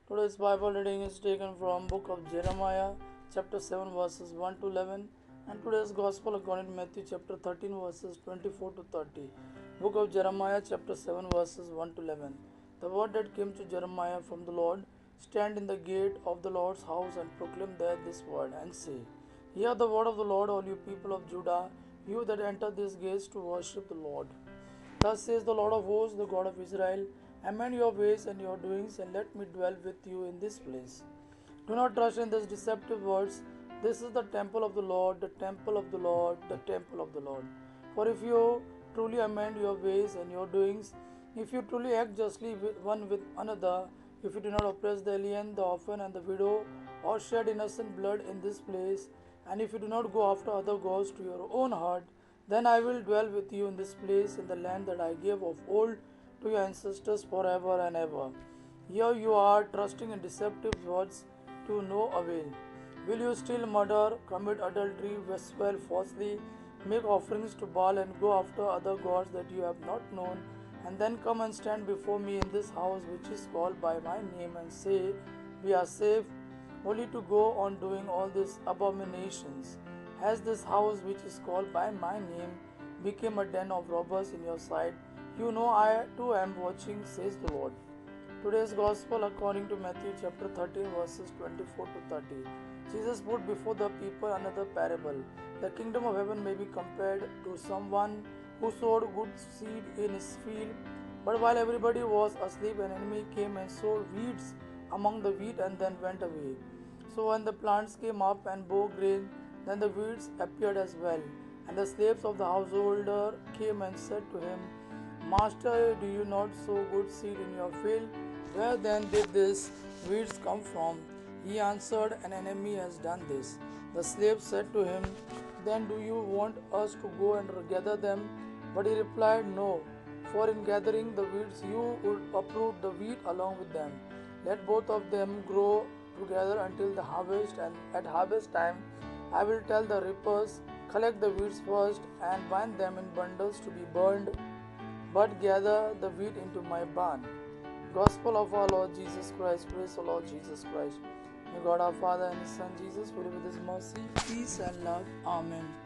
Today's Bible reading is taken from book of Jeremiah, chapter 7, verses 1 to 11, and today's Gospel according to Matthew, chapter 13, verses 24 to 30. Book of Jeremiah, chapter 7, verses 1 to 11. The word that came to Jeremiah from the Lord: Stand in the gate of the Lord's house and proclaim there this word, and say, Hear the word of the Lord, all you people of Judah, you that enter these gates to worship the Lord. Thus says the Lord of hosts, the God of Israel: Amend your ways and your doings, and let me dwell with you in this place. Do not trust in these deceptive words. This is the temple of the Lord, the temple of the Lord, the temple of the Lord. For if you truly amend your ways and your doings, if you truly act justly with another, if you do not oppress the alien, the orphan, and the widow, or shed innocent blood in this place, and if you do not go after other gods to your own heart, then I will dwell with you in this place, in the land that I gave of old to your ancestors forever and ever. Here you are trusting in deceptive words to no avail. Will you still murder, commit adultery, swear falsely, make offerings to Baal, and go after other gods that you have not known, and then come and stand before me in this house which is called by my name, and say, We are safe, only to go on doing all these abominations? Has this house which is called by my name become a den of robbers in your sight? You know I too am watching, says the Lord. Today's Gospel according to Matthew chapter 13, verses 24 to 30. Jesus put before the people another parable. The kingdom of heaven may be compared to someone who sowed good seed in his field, but while everybody was asleep, an enemy came and sowed weeds among the wheat and then went away. So when the plants came up and bore grain, then the weeds appeared as well. And the slaves of the householder came and said to him, Master, do you not sow good seed in your field? Where then did these weeds come from? He answered, An enemy has done this. The slave said to him, Then do you want us to go and gather them? But he replied, No, for in gathering the weeds you would uproot the wheat along with them. Let both of them grow together until the harvest, and at harvest time I will tell the reapers, Collect the weeds first and bind them in bundles to be burned, but gather the wheat into my barn. Gospel of our Lord Jesus Christ. Praise the Lord Jesus Christ. May God our Father and His Son Jesus fill you with His mercy, peace, and love. Amen.